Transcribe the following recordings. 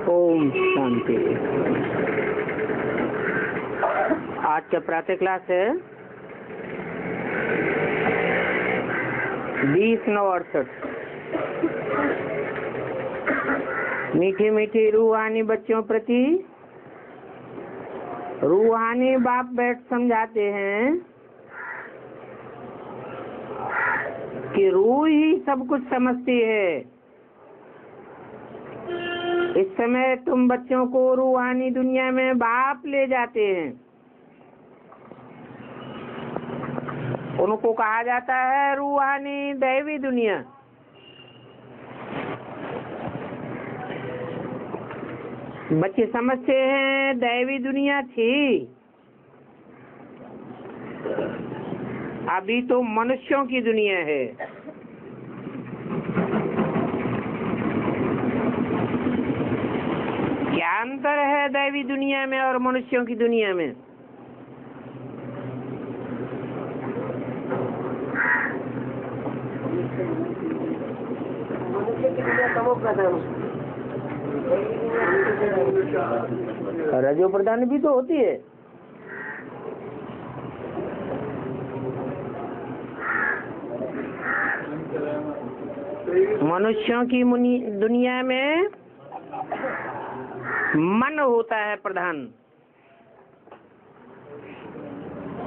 ओम शांति। आज का प्रातः क्लास है 20/9/68। मीठी मीठी रूहानी बच्चों प्रति रूहानी बाप बैठ समझाते हैं कि रूह ही सब कुछ समझती है। इस समय तुम बच्चों को रूहानी दुनिया में बाप ले जाते हैं। उनको कहा जाता है रूहानी दैवी दुनिया। बच्चे समझते हैं दैवी दुनिया थी, अभी तो मनुष्यों की दुनिया है। क्या अंतर है दैवी दुनिया में और मनुष्यों की दुनिया में? रजो प्रधान भी तो होती है। मनुष्यों की दुनिया में मन होता है प्रधान,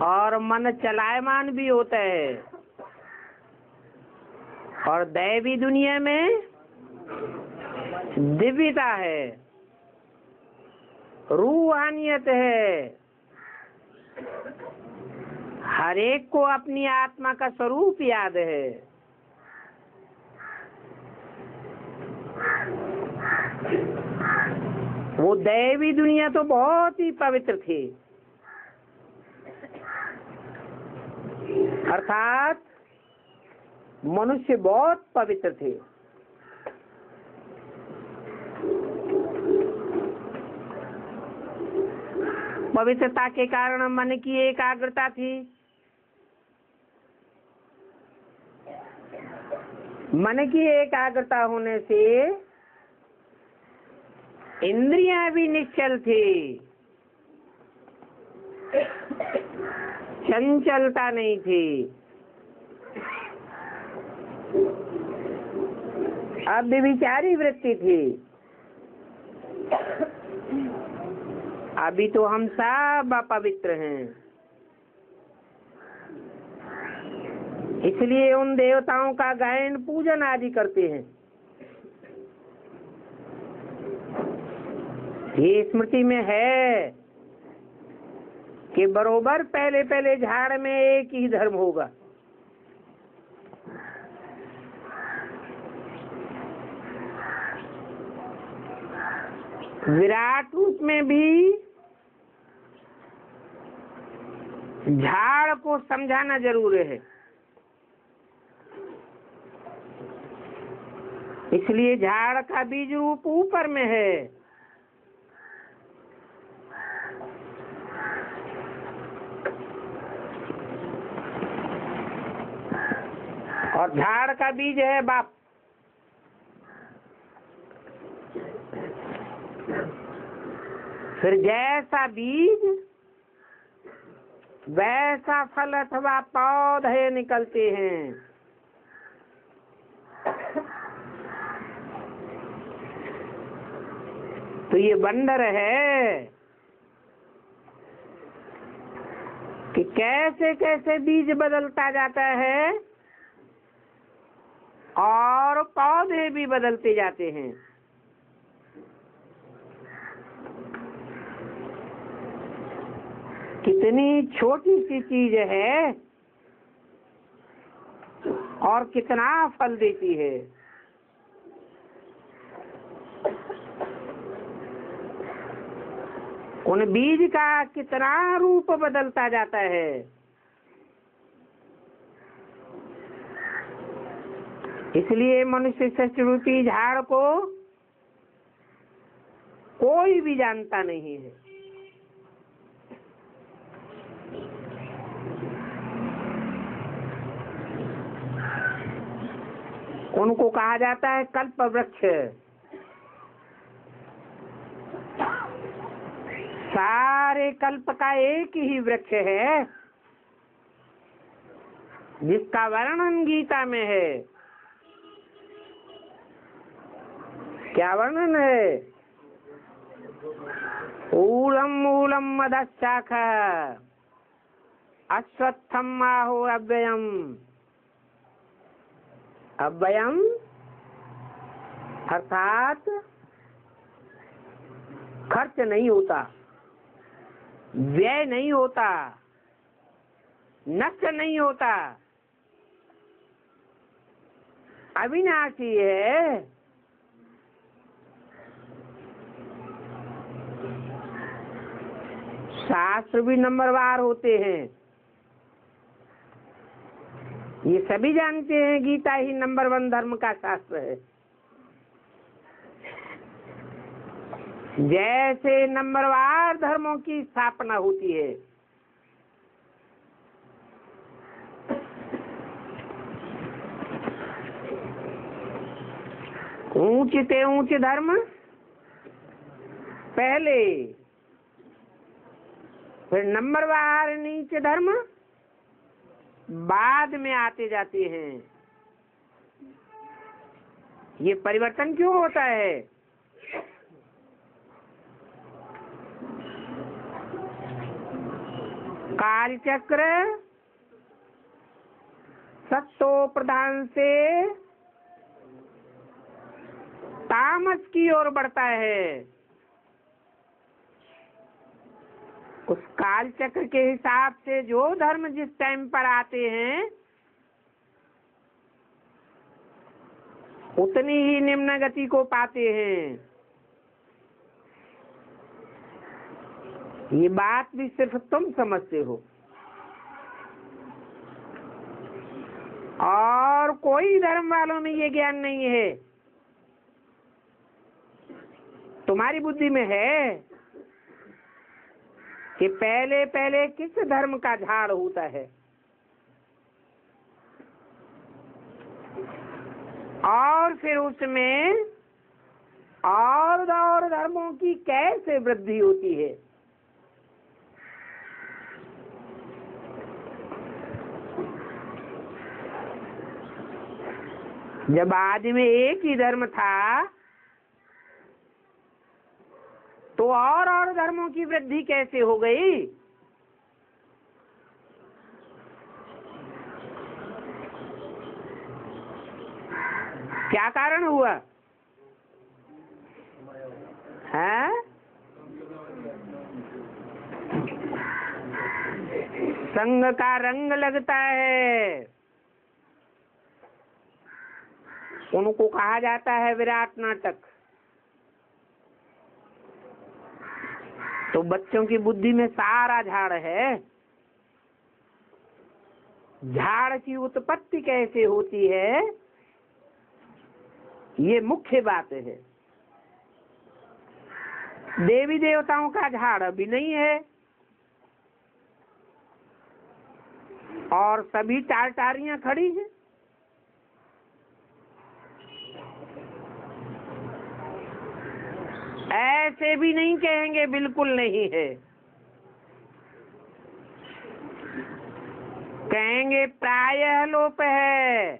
और मन चलायमान भी होता है। और दैवी दुनिया में दिव्यता है, रूहानियत है। हर एक को अपनी आत्मा का स्वरूप याद है। वो दैवी दुनिया तो बहुत ही पवित्र थी, अर्थात मनुष्य बहुत पवित्र थे। पवित्रता के कारण मन की एकाग्रता थी। मन की एकाग्रता होने से इंद्रियां भी निश्चल थी, चंचलता नहीं थी। अब विचारी वृत्ति थी। अभी तो हम सब अपवित्र हैं, इसलिए उन देवताओं का गायन पूजन आदि करते हैं। ये स्मृति में है कि बरोबर पहले पहले झाड़ में एक ही धर्म होगा। विराट रूप में भी झाड़ को समझाना जरूरी है। इसलिए झाड़ का बीज रूप ऊपर में है, और झाड़ का बीज है बाप। फिर जैसा बीज वैसा फल अथवा पौधे निकलते हैं। तो ये वंडर है कि कैसे कैसे बीज बदलता जाता है और पौधे भी बदलते जाते हैं। कितनी छोटी सी चीज है और कितना फल देती है। उन बीज का कितना रूप बदलता जाता है। इसलिए मनुष्य सृष्टि झाड़ को कोई भी जानता नहीं है। उनको कहा जाता है कल्प वृक्ष। सारे कल्प का एक ही वृक्ष है जिसका वर्णन गीता में है। क्या वर्णन है? ऊलम मूलम मदशाखः अश्वत्थम आहो अव्ययम। अव्ययम अर्थात खर्च नहीं होता, व्यय नहीं होता, नष्ट नहीं होता, अविनाशी है। शास्त्र भी नंबरवार होते हैं, ये सभी जानते हैं। गीता ही नंबर 1 धर्म का शास्त्र है। जैसे नंबरवार धर्मों की स्थापना होती है, ऊंचे ऊंचे धर्म पहले, फिर नंबरवार नीचे धर्म बाद में आते जाते हैं। ये परिवर्तन क्यों होता है? कार्यचक्र सत्तो प्रधान से तामस की ओर बढ़ता है। उस काल चक्र के हिसाब से जो धर्म जिस टाइम पर आते हैं उतनी ही निम्न गति को पाते हैं। ये बात भी सिर्फ तुम समझते हो और कोई धर्म वालों में ये ज्ञान नहीं है। तुम्हारी बुद्धि में है कि पहले पहले किस धर्म का झाड़ होता है और फिर उसमें और धर्मों की कैसे वृद्धि होती है। जब आदि में एक ही धर्म था तो और धर्मों की वृद्धि कैसे हो गई? क्या कारण हुआ है? संग का रंग लगता है, उनको कहा जाता है विराट नाटक। तो बच्चों की बुद्धि में सारा झाड़ है। झाड़ की उत्पत्ति कैसे होती है, ये मुख्य बात है। देवी देवताओं का झाड़ अभी नहीं है और सभी टारियां खड़ी हैं। ऐसे भी नहीं कहेंगे बिल्कुल नहीं है, कहेंगे प्रायः लोप है।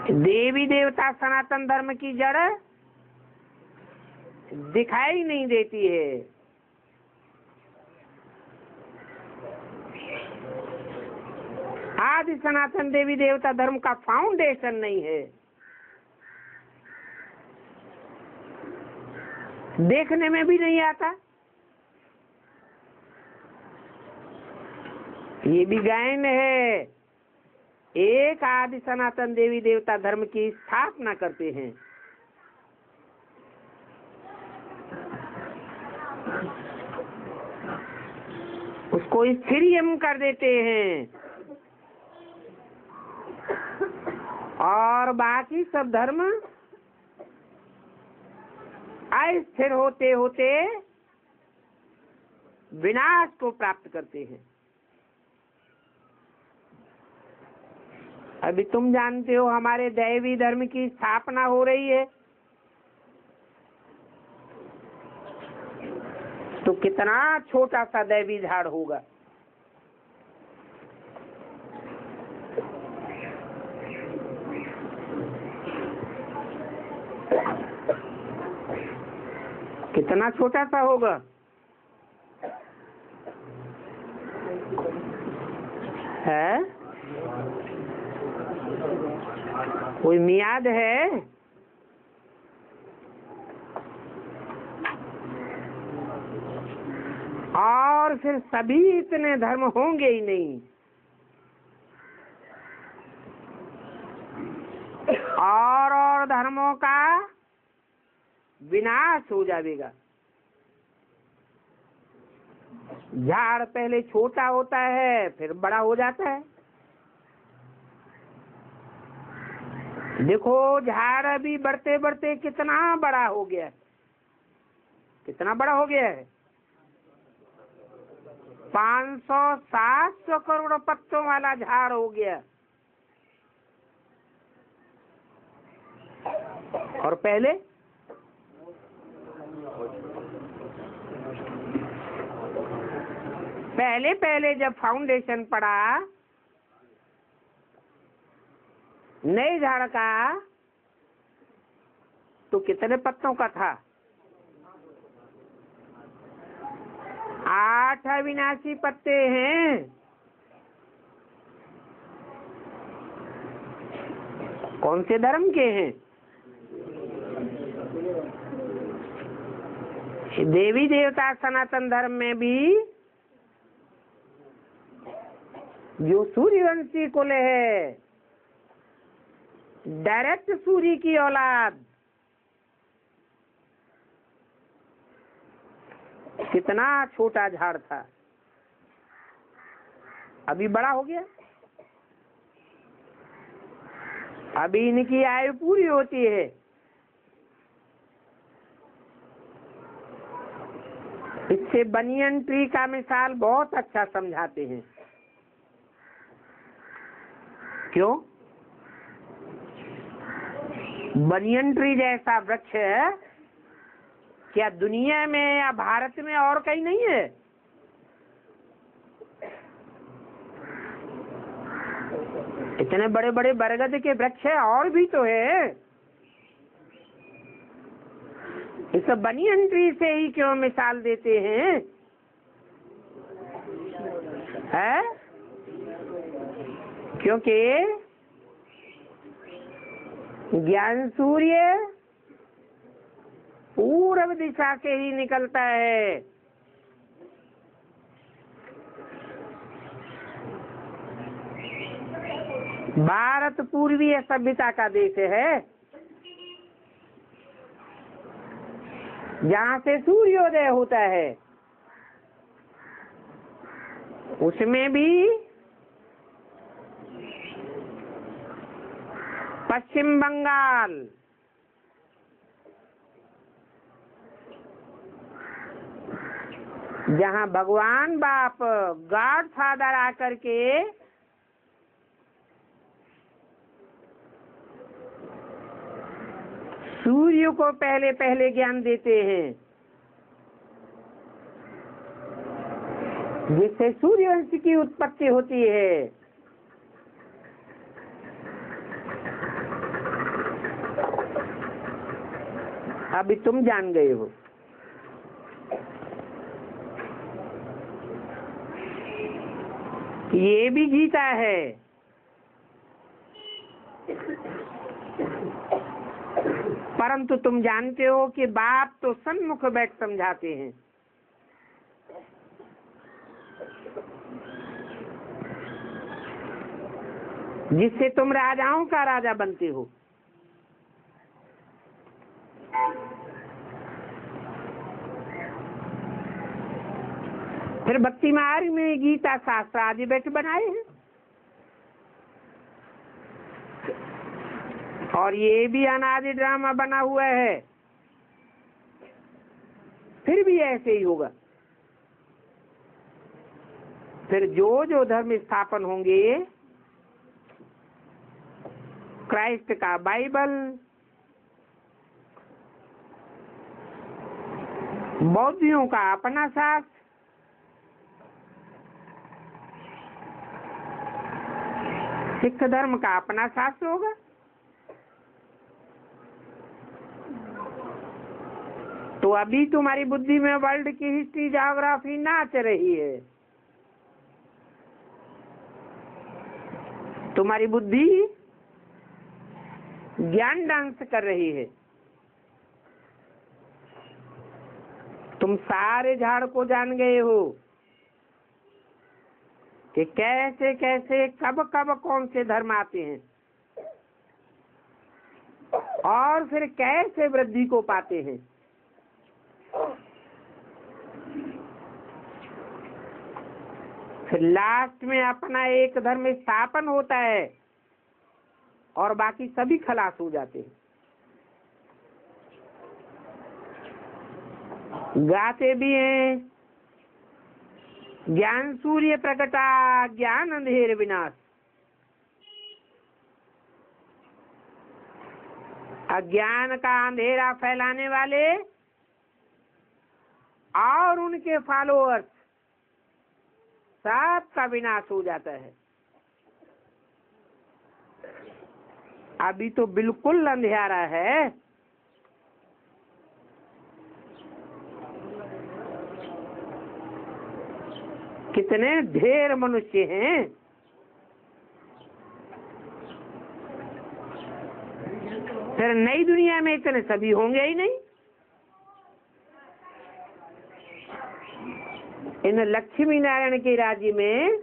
देवी देवता सनातन धर्म की जड़ दिखाई नहीं देती है। आदि सनातन देवी देवता धर्म का फाउंडेशन नहीं है, देखने में भी नहीं आता। ये भी गायन है, एक आदि सनातन देवी देवता धर्म की स्थापना करते हैं। उसको स्थिरियम कर देते हैं और बाकी सब धर्म अस्थिर होते होते विनाश को प्राप्त करते हैं। अभी तुम जानते हो हमारे दैवी धर्म की स्थापना हो रही है, तो कितना छोटा सा दैवी झाड़ होगा। कितना छोटा सा होगा। है कोई मियाद है? और फिर सभी इतने धर्म होंगे ही नहीं, और धर्मों का विनाश हो जाएगा। झाड़ पहले छोटा होता है, फिर बड़ा हो जाता है। देखो झाड़ अभी बढ़ते बढ़ते कितना बड़ा हो गया है, कितना बड़ा हो गया है। 500-700 करोड़ पत्तों वाला झाड़ हो गया। और पहले पहले जब फाउंडेशन पड़ा नए झाड़ का, तो कितने पत्तों का था? 8 अविनाशी पत्ते हैं। कौन से धर्म के हैं? देवी देवता सनातन धर्म में भी जो सूर्यवंशी कुल है, डायरेक्ट सूर्य की औलाद, कितना छोटा झाड़ था, अभी बड़ा हो गया। अभी इनकी आयु पूरी होती है। इससे बनियन ट्री का मिसाल बहुत अच्छा समझाते हैं। क्यों? बनियन ट्री जैसा वृक्ष है क्या दुनिया में या भारत में और कहीं नहीं है? इतने बड़े बड़े बरगद के वृक्ष है, और भी तो है। इस बनियन ट्री से ही क्यों मिसाल देते हैं? है क्योंकि ज्ञान सूर्य पूर्व दिशा से ही निकलता है। भारत पूर्वीय सभ्यता का देश है, जहाँ से सूर्योदय होता है। उसमें भी पश्चिम बंगाल, जहाँ भगवान बाप गॉड फादर आकर के सूर्य को पहले पहले ज्ञान देते हैं, जिससे सूर्यवंश की उत्पत्ति होती है। अभी तुम जान गए हो। ये भी गीता है। परंतु तुम जानते हो कि बाप तो सन्मुख बैठ समझाते हैं। जिससे तुम राजाओं का राजा बनते हो। फिर भक्ति मार्ग में गीता शास्त्र आदि बैठ बनाए हैं। और ये भी अनादि ड्रामा बना हुआ है। फिर भी ऐसे ही होगा। फिर जो जो धर्म स्थापन होंगे क्राइस्ट का बाइबल, बौद्धियों का अपना शास्त्र, सिख धर्म का अपना शास्त्र होगा। तो अभी तुम्हारी बुद्धि में वर्ल्ड की हिस्ट्री, ज्योग्राफी नाच रही है। तुम्हारी बुद्धि ज्ञान डांस कर रही है। तुम सारे झाड़ को जान गए हो कि कैसे कैसे कब कब कौन से धर्म आते हैं और फिर कैसे वृद्धि को पाते हैं। फिर लास्ट में अपना एक धर्म स्थापन होता है और बाकी सभी खलास हो जाते हैं। गाते भी हैं, ज्ञान सूर्य प्रकटा, ज्ञान अंधेर विनाश। अज्ञान का अंधेरा फैलाने वाले और उनके फॉलोअर्स सबका विनाश हो जाता है। अभी तो बिल्कुल अंधेरा है। कितने ढेर मनुष्य हैं। फिर नई दुनिया में इतने सभी होंगे ही नहीं। इन लक्ष्मी नारायण के राज्य में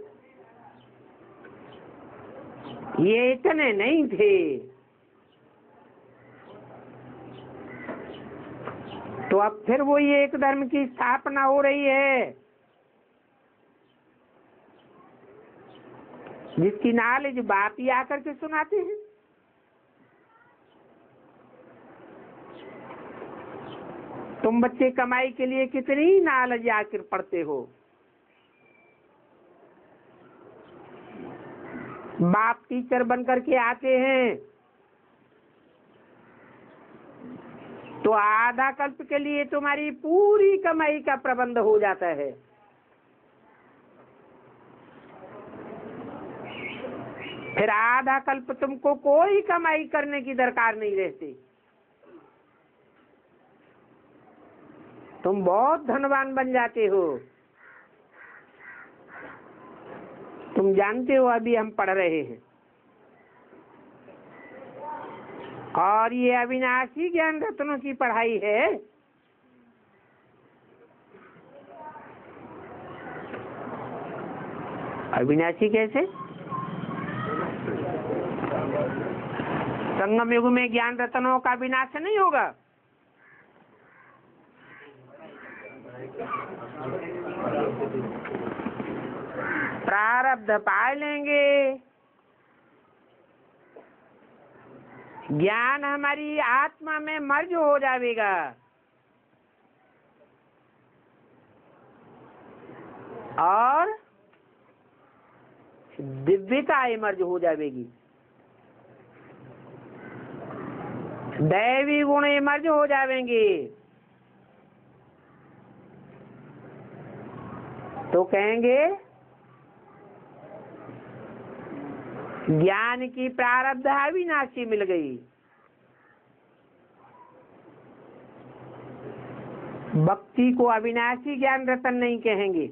ये इतने नहीं थे। तो अब फिर वो ये एक धर्म की स्थापना हो रही है जिसकी नॉलेज बाप ही आकर के सुनाते हैं। तुम बच्चे कमाई के लिए कितनी नॉलेज आकर पढ़ते हो। बाप टीचर बनकर के आते हैं तो आधा कल्प के लिए तुम्हारी पूरी कमाई का प्रबंध हो जाता है। फिर आधा कल्प तुमको कोई कमाई करने की दरकार नहीं रहती। तुम बहुत धनवान बन जाते हो। तुम जानते हो अभी हम पढ़ रहे हैं और ये अविनाशी ज्ञान रत्नों की पढ़ाई है। अविनाशी कैसे? संगम युग में ज्ञान रत्नों का विनाश नहीं होगा। प्रारब्ध पाए लेंगे। ज्ञान हमारी आत्मा में मर्ज हो जाएगा और दिव्यता इमर्ज हो जाएगी। दैवी गुण इमर्ज हो जाएंगे। तो कहेंगे ज्ञान की प्रारब्ध अविनाशी मिल गई। भक्ति को अविनाशी ज्ञान रतन नहीं कहेंगे।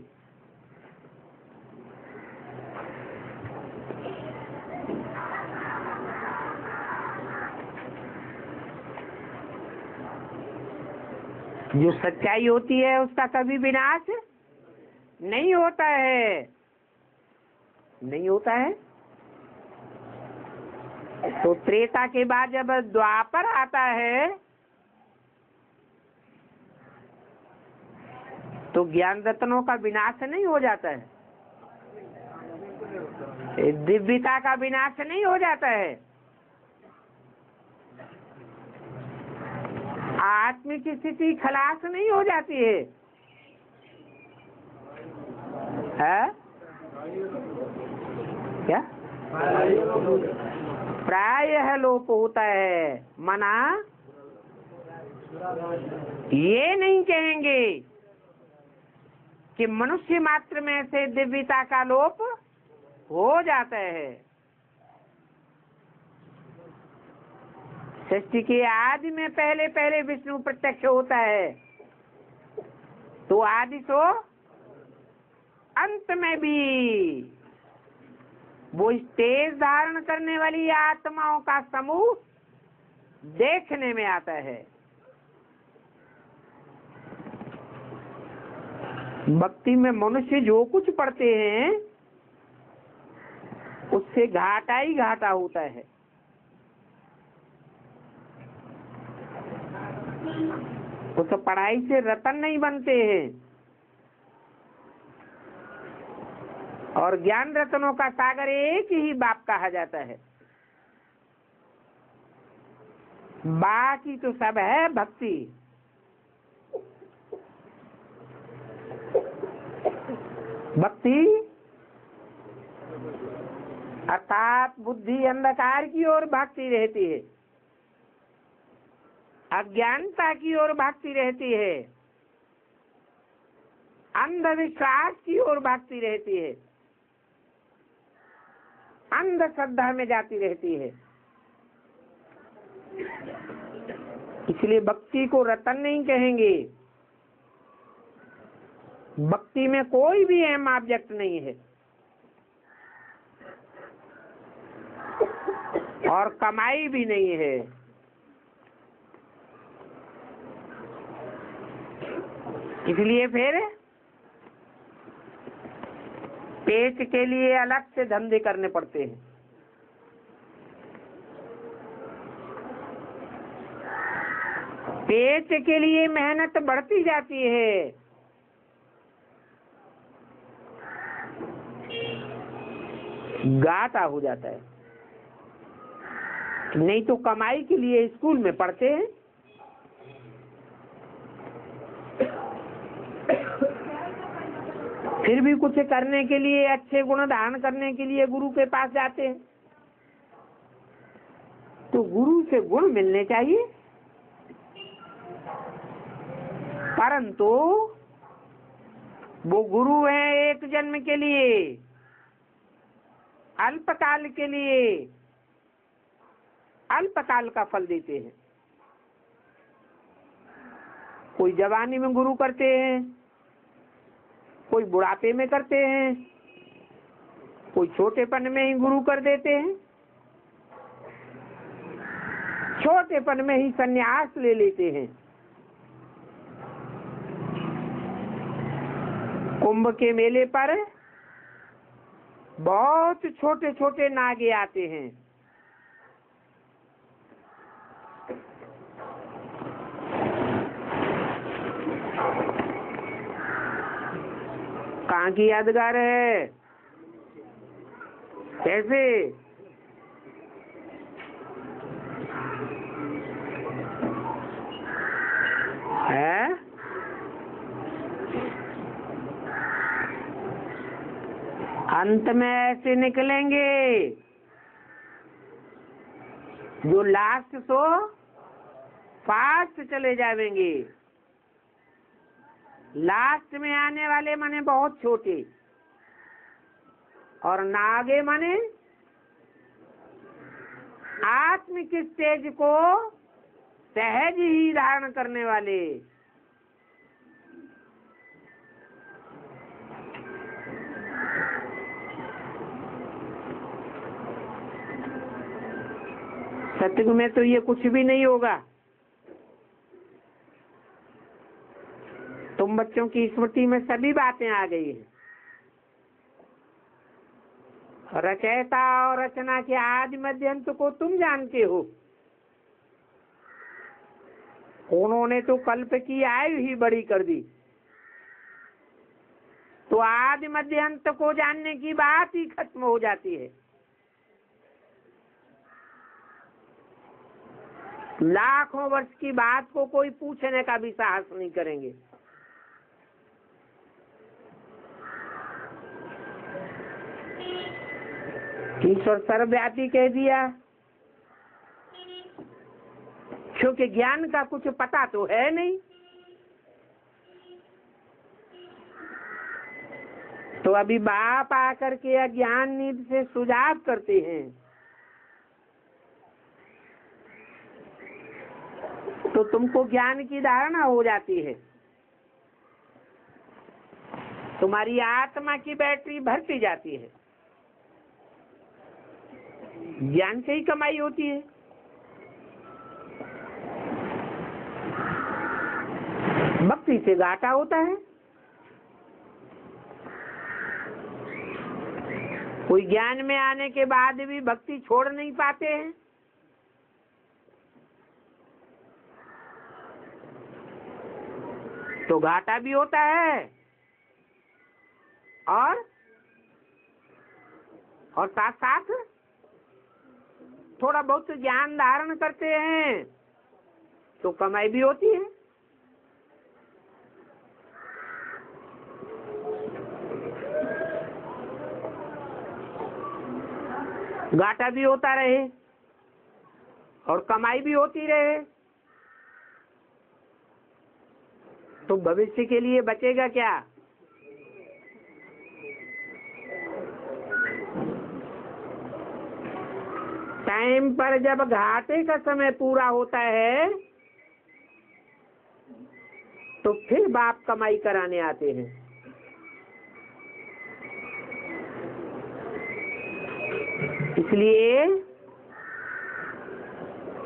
जो सच्चाई होती है उसका कभी विनाश नहीं होता है। नहीं होता है। तो त्रेता के बाद जब द्वापर आता है तो ज्ञान रत्नों का विनाश नहीं हो जाता है। दिव्यता का विनाश नहीं हो जाता है। आत्मिक स्थिति खलास नहीं हो जाती है। क्या प्रायः लोप होता है। मना ये नहीं कहेंगे कि मनुष्य मात्र में से दिव्यता का लोप हो जाता है। सृष्टि के आदि में पहले पहले विष्णु प्रत्यक्ष होता है, तो आदि सो अंत में भी वो तेज धारण करने वाली आत्माओं का समूह देखने में आता है। भक्ति में मनुष्य जो कुछ पढ़ते हैं उससे घाटा ही घाटा होता है। उस पढ़ाई से रतन नहीं बनते हैं, और ज्ञान रत्नों का सागर एक ही बाप कहा जाता है। बाकी तो सब है भक्ति। भक्ति अर्थात बुद्धि अंधकार की ओर भागती रहती है, अज्ञानता की ओर भागती रहती है, अंधविश्वास की ओर भागती रहती है, अंधश्रद्धा में जाती रहती है। इसलिए भक्ति को रतन नहीं कहेंगे। भक्ति में कोई भी अहम ऑब्जेक्ट नहीं है, और कमाई भी नहीं है। इसलिए फिर पेट के लिए अलग से धंधे करने पड़ते हैं। पेट के लिए मेहनत बढ़ती जाती है, घाटा हो जाता है। नहीं तो कमाई के लिए स्कूल में पढ़ते हैं, फिर भी कुछ करने के लिए, अच्छे गुण धारण करने के लिए गुरु के पास जाते हैं। तो गुरु से गुण मिलने चाहिए, परंतु वो गुरु है एक जन्म के लिए, अल्पकाल के लिए, अल्पकाल का फल देते हैं। कोई जवानी में गुरु करते हैं, कोई बुढ़ापे में करते हैं, कोई छोटेपन में ही गुरु कर देते हैं, छोटेपन में ही संन्यास ले लेते हैं। कुंभ के मेले पर बहुत छोटे छोटे नागे आते हैं। कहाँ की यादगार है? कैसे? है? अंत में ऐसे निकलेंगे जो लास्ट सो फास्ट चले जाएंगे। लास्ट में आने वाले माने बहुत छोटे, और नागे माने आत्मिक स्टेज को सहज ही धारण करने वाले। सत्युग में तो ये कुछ भी नहीं होगा। तुम बच्चों की स्मृति में सभी बातें आ गई है। रचयिता और रचना के आदि मध्य अंत को तुम जानते हो। उन्होंने तो कल्प की आयु ही बड़ी कर दी, तो आदि मध्य अंत को जानने की बात ही खत्म हो जाती है। लाखों वर्ष की बात को कोई पूछने का भी साहस नहीं करेंगे। ईश्वर सर्वव्यापी कह दिया, क्योंकि ज्ञान का कुछ पता तो है नहीं। तो अभी बाप आकर के अज्ञान नीति से सुझाव करते हैं, तो तुमको ज्ञान की धारणा हो जाती है, तुम्हारी आत्मा की बैटरी भरती जाती है। ज्ञान से ही कमाई होती है। भक्ति से घाटा होता है। कोई ज्ञान में आने के बाद भी भक्ति छोड़ नहीं पाते हैं। तो घाटा भी होता है और साथ साथ थोड़ा बहुत ज्ञान धारण करते हैं तो कमाई भी होती है। घाटा भी होता रहे और कमाई भी होती रहे तो भविष्य के लिए बचेगा क्या? टाइम पर जब घाटे का समय पूरा होता है तो फिर बाप कमाई कराने आते हैं। इसलिए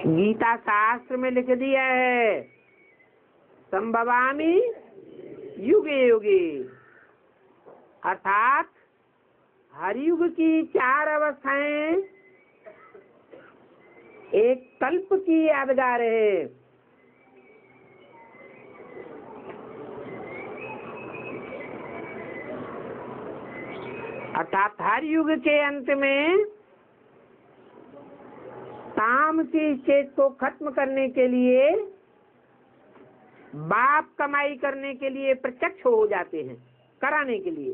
गीता शास्त्र में लिख दिया है, संभवामि युगे युगे, अर्थात हर युग की 4 अवस्थाएं एक कल्प की यादगार है। अर्थात हर युग के अंत में काम की स्टेज को खत्म करने के लिए बाप कमाई करने के लिए प्रत्यक्ष हो जाते हैं, कराने के लिए।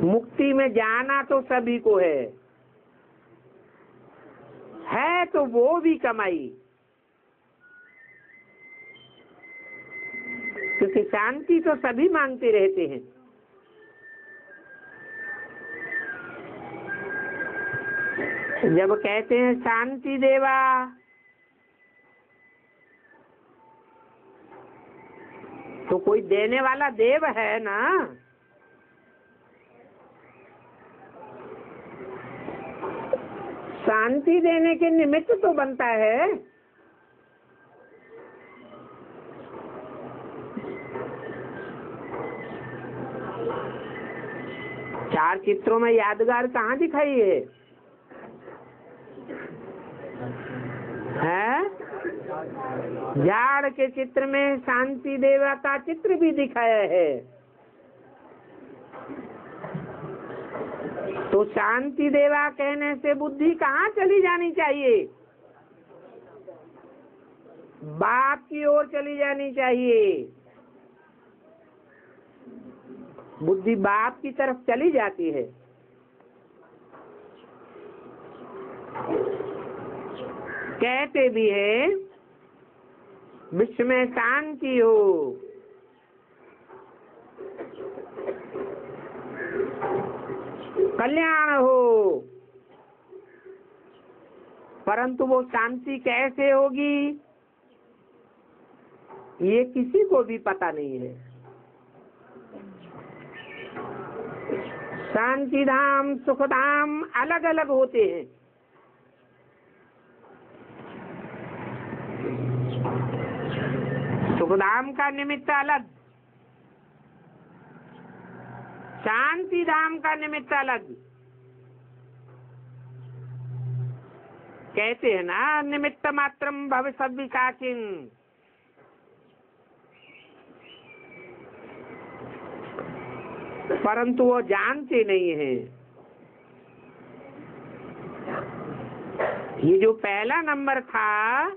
मुक्ति में जाना तो सभी को है तो वो भी कमाई, क्योंकि शांति तो सभी मांगते रहते हैं। जब कहते हैं शांति देवा, तो कोई देने वाला देव है ना। शांति देने के निमित्त तो बनता है। चार चित्रों में यादगार कहाँ दिखाई है? झाड़ के चित्र में शांति देवा का चित्र भी दिखाया है। तो शांति देवा कहने से बुद्धि कहाँ चली जानी चाहिए? बाप की ओर चली जानी चाहिए। बुद्धि बाप की तरफ चली जाती है। कहते भी है विश्व में शांति हो, कल्याण हो, परंतु वो शांति कैसे होगी ये किसी को भी पता नहीं है। शांति धाम सुख धाम अलग अलग होते हैं। सुखधाम का निमित्त अलग, शांति धाम का निमित्त अलग। कहते हैं ना, निमित्त मात्रम भविष्यद् विकासिन। परंतु वो जानते नहीं है। ये जो पहला नंबर था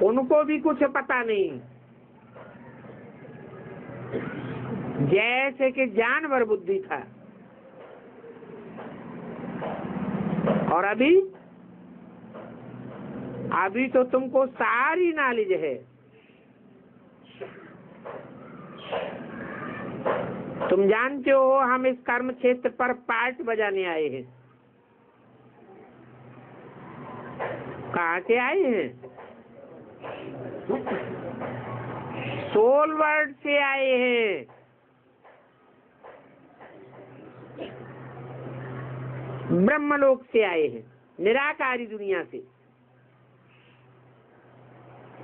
उनको भी कुछ पता नहीं। जैसे कि जानवर बुद्धि था, और अभी तो तुमको सारी नॉलेज है। तुम जानते हो हम इस कर्म क्षेत्र पर पार्ट बजाने आए हैं। कहाँ से आए हैं? सोल वर्ल्ड से आए हैं। ब्रह्मलोक से आए हैं, निराकारी दुनिया से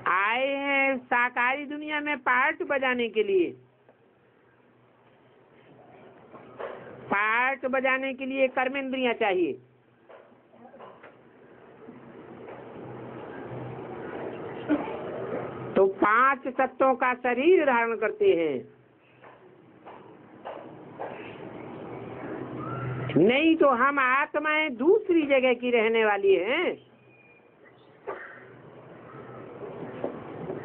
आए हैं साकारी दुनिया में पार्ट बजाने के लिए। पार्ट बजाने के लिए कर्मेंद्रियां चाहिए। तो 5 तत्वों का शरीर धारण करते हैं। नहीं तो हम आत्माएं दूसरी जगह की रहने वाली हैं।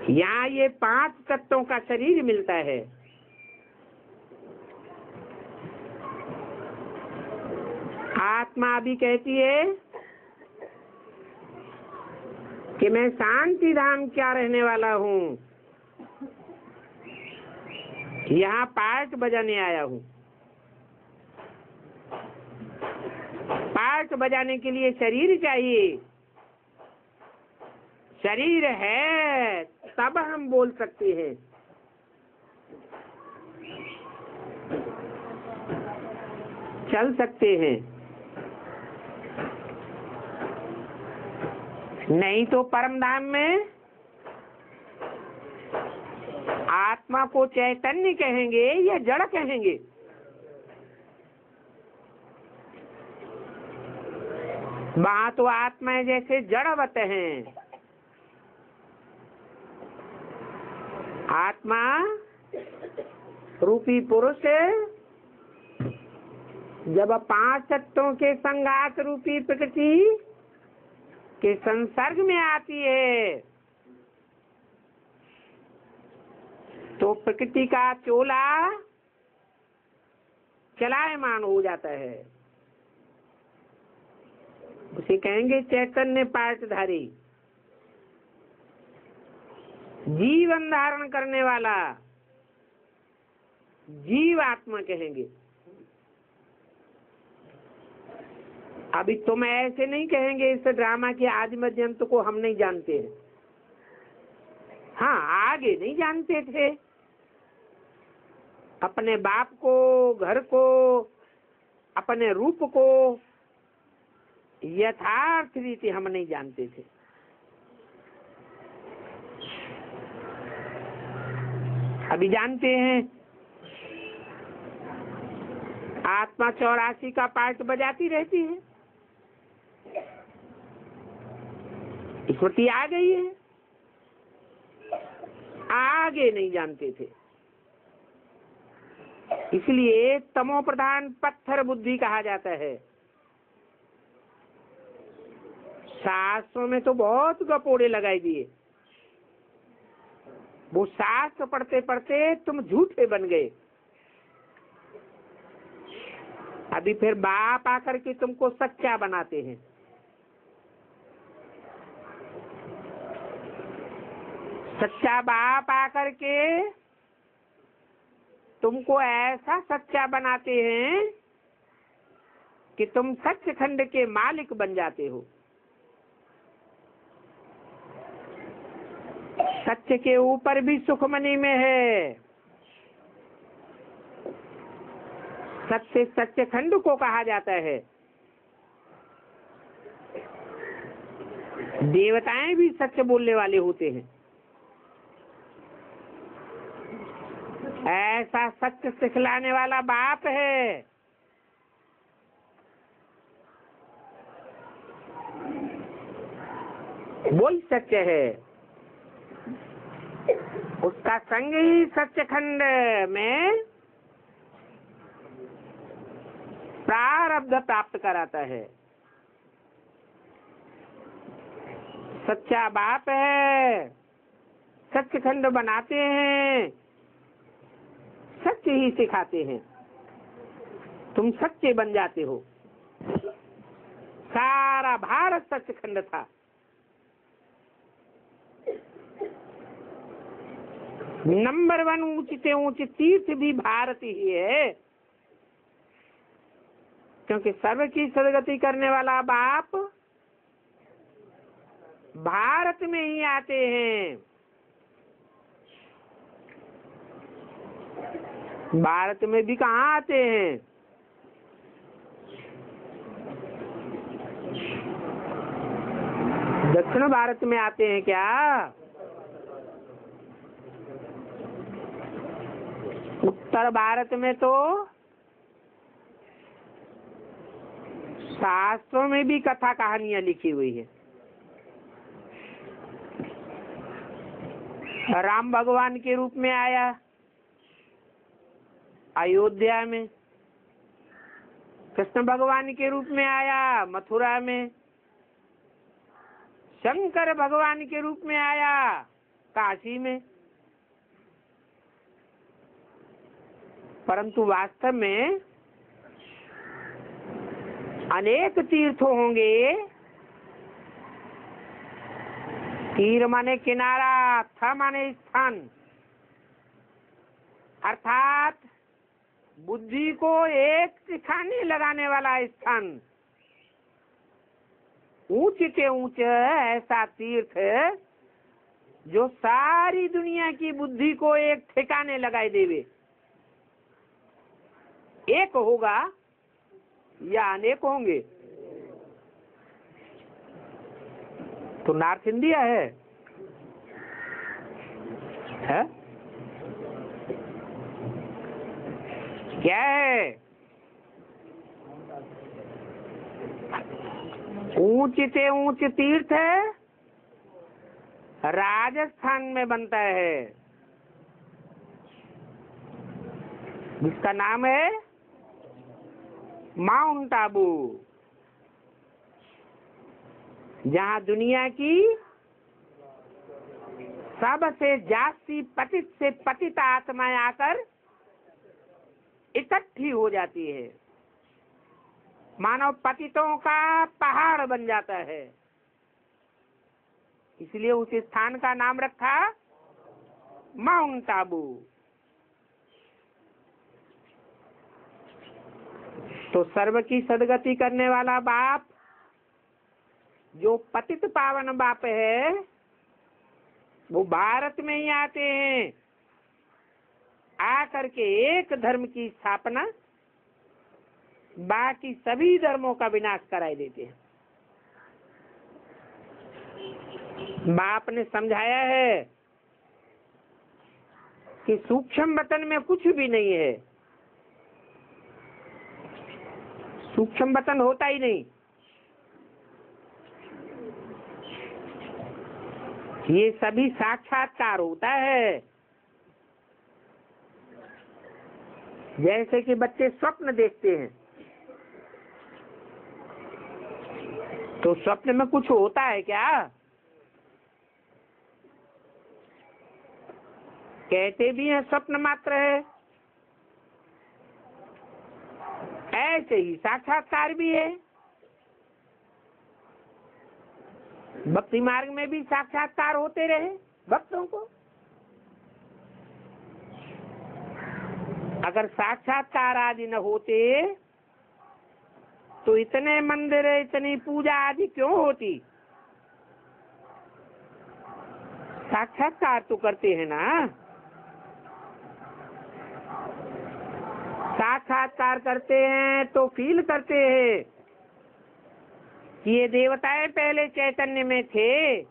यहाँ ये 5 तत्वों का शरीर मिलता है। आत्मा अभी कहती है कि मैं शांति धाम क्या रहने वाला हूँ, यहाँ पार्ट बजाने आया हूँ। पार्ट बजाने के लिए शरीर चाहिए। शरीर है तब हम बोल सकते हैं। चल सकते हैं। नहीं तो परम धाम में आत्मा को चैतन्य कहेंगे या जड़ कहेंगे? वहां तो आत्मा जैसे जड़वत हैं। आत्मा रूपी पुरुष जब 5 तत्वों के संघात रूपी प्रकृति के संसर्ग में आती है तो प्रकृति का चोला चलायमान हो जाता है। उसे कहेंगे चैतन्य पार्टधारी, जीवन धारण करने वाला जीव आत्मा कहेंगे। अभी तुम ऐसे नहीं कहेंगे इस ड्रामा के आदि मध्य अंत को हम नहीं जानते हैं। हाँ, आगे नहीं जानते थे। अपने बाप को, घर को, अपने रूप को यथार्थ रीति हम नहीं जानते थे। अभी जानते हैं। आत्मा 84 का पार्ट बजाती रहती है। स्मृति आ गई है। आगे नहीं जानते थे, इसलिए तमो प्रधान पत्थर बुद्धि कहा जाता है। शास्त्रों में तो बहुत गपोड़े लगाई दिए। वो शास्त्र पढ़ते पढ़ते तुम झूठे बन गए। अभी फिर बाप आकर के तुमको सच्चा बनाते हैं। सच्चा बाप आकर के तुमको ऐसा सच्चा बनाते हैं कि तुम सचखंड के मालिक बन जाते हो। सत्य के ऊपर भी सुखमनी में है। सत्य सचखंड को कहा जाता है। देवताएं भी सत्य बोलने वाले होते हैं। ऐसा सत्य सिखलाने वाला बाप है। वही सत्य है। उसका संग ही सच्चखंड में प्रारब्ध प्राप्त कराता है। सच्चा बाप है, सच्चखंड बनाते हैं, सत्य ही सिखाते हैं। तुम सच्चे बन जाते हो। सारा भारत सचखंड था। नंबर 1 ऊंचे से ऊंचे तीर्थ भी भारत ही है, क्योंकि सर्व की सदगति करने वाला बाप भारत में ही आते हैं। भारत में भी कहाँ आते हैं? दक्षिण भारत में आते हैं क्या? उत्तर भारत में तो शास्त्रों में भी कथा कहानियां लिखी हुई है। राम भगवान के रूप में आया अयोध्या में, कृष्ण भगवान के रूप में आया मथुरा में, शंकर भगवान के रूप में आया काशी में। परंतु वास्तव में अनेक तीर्थ होंगे। तीर माने किनारा, था माने स्थान, अर्थात बुद्धि को एक ठिकाने लगाने वाला स्थान। ऊंच के ऊंच ऐसा तीर्थ जो सारी दुनिया की बुद्धि को एक ठिकाने लगाए देवे। एक होगा या अनेक होंगे? तो नॉर्थ इंडिया है? क्या है? ऊंच से ऊंच तीर्थ है, राजस्थान में बनता है, जिसका नाम है माउंट आबू, जहां दुनिया की सबसे जास्ती पतित से पतित आत्माएं आकर इकट्ठी हो जाती है। मानव पतितों का पहाड़ बन जाता है। इसलिए उस स्थान का नाम रखा माउंट आबू। तो सर्व की सदगति करने वाला बाप जो पतित पावन बाप है, वो भारत में ही आते हैं। आकर के एक धर्म की स्थापना, बाकी सभी धर्मों का विनाश कराई देते हैं। बाप ने समझाया है कि सूक्ष्म वतन में कुछ भी नहीं है। सूक्ष्म वतन होता ही नहीं। ये सभी साक्षात्कार होता है। जैसे कि बच्चे स्वप्न देखते हैं, तो स्वप्न में कुछ होता है क्या? कहते भी हैं स्वप्न मात्र है। ऐसे ही साक्षात्कार भी है। भक्ति मार्ग में भी साक्षात्कार होते रहे भक्तों को। अगर साक्षात्कार आदि न होते तो इतने मंदिर, इतनी पूजा आदि क्यों होती? साक्षात्कार तो करते हैं ना। साक्षात्कार करते हैं तो फील करते हैं कि ये देवताएं पहले चैतन्य में थे।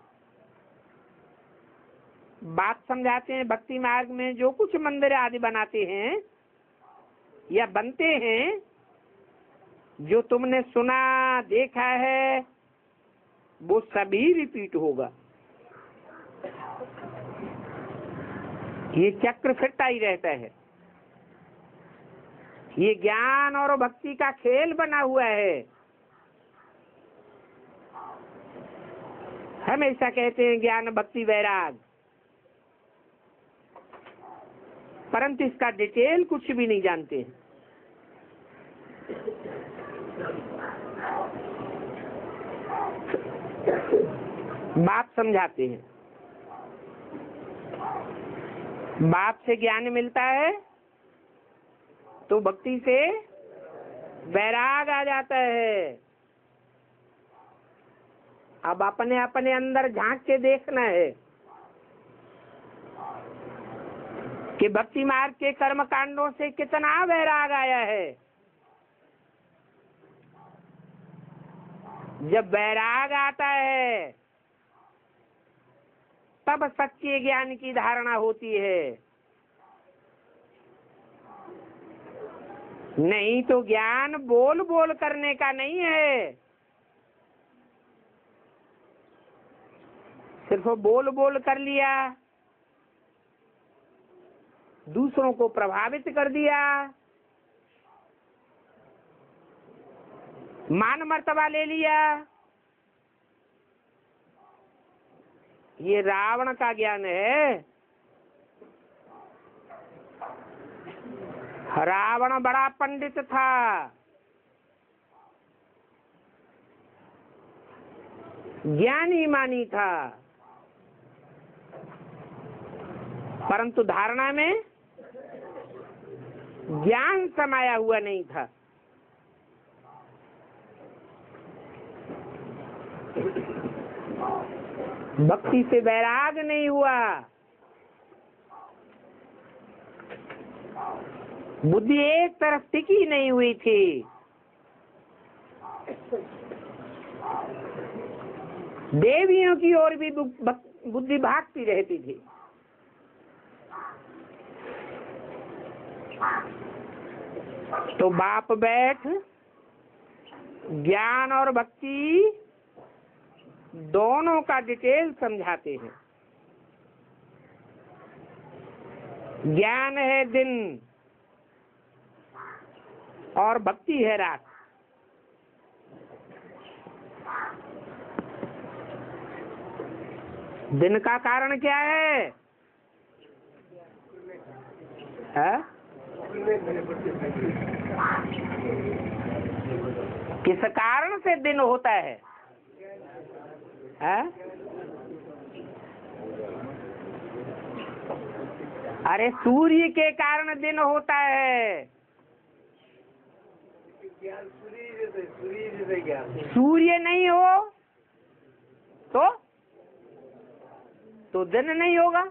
बात समझाते हैं भक्ति मार्ग में जो कुछ मंदिर आदि बनाते हैं या बनते हैं, जो तुमने सुना देखा है वो सभी रिपीट होगा। ये चक्र फिरता ही रहता है। ये ज्ञान और भक्ति का खेल बना हुआ है। हमेशा कहते हैं ज्ञान भक्ति वैराग, परंतु इसका डिटेल कुछ भी नहीं जानते हैं। बाप समझाते हैं। बाप से ज्ञान मिलता है तो भक्ति से वैराग आ जाता है। अब अपने अपने अंदर झांक के देखना है कि भक्ति मार्ग के कर्म कांडों से कितना वैराग आया है। जब वैराग आता है तब सच्चे ज्ञान की धारणा होती है, नहीं तो ज्ञान बोल बोल करने का नहीं है। सिर्फ बोल बोल कर लिया, दूसरों को प्रभावित कर दिया, मान मर्तबा ले लिया, ये रावण का ज्ञान है। रावण बड़ा पंडित था, ज्ञानी मानी था, परंतु धारणा में ज्ञान समाया हुआ नहीं था। भक्ति से वैराग नहीं हुआ, बुद्धि एक तरफ टिकी नहीं हुई थी। देवियों की ओर भी बुद्धि भागती रहती थी। तो बाप बैठ ज्ञान और भक्ति दोनों का डिटेल समझाते हैं। ज्ञान है दिन और भक्ति है रात। दिन का कारण क्या है? किस कारण से दिन होता है? अरे सूर्य के कारण दिन होता है। सूर्य नहीं हो तो दिन नहीं होगा।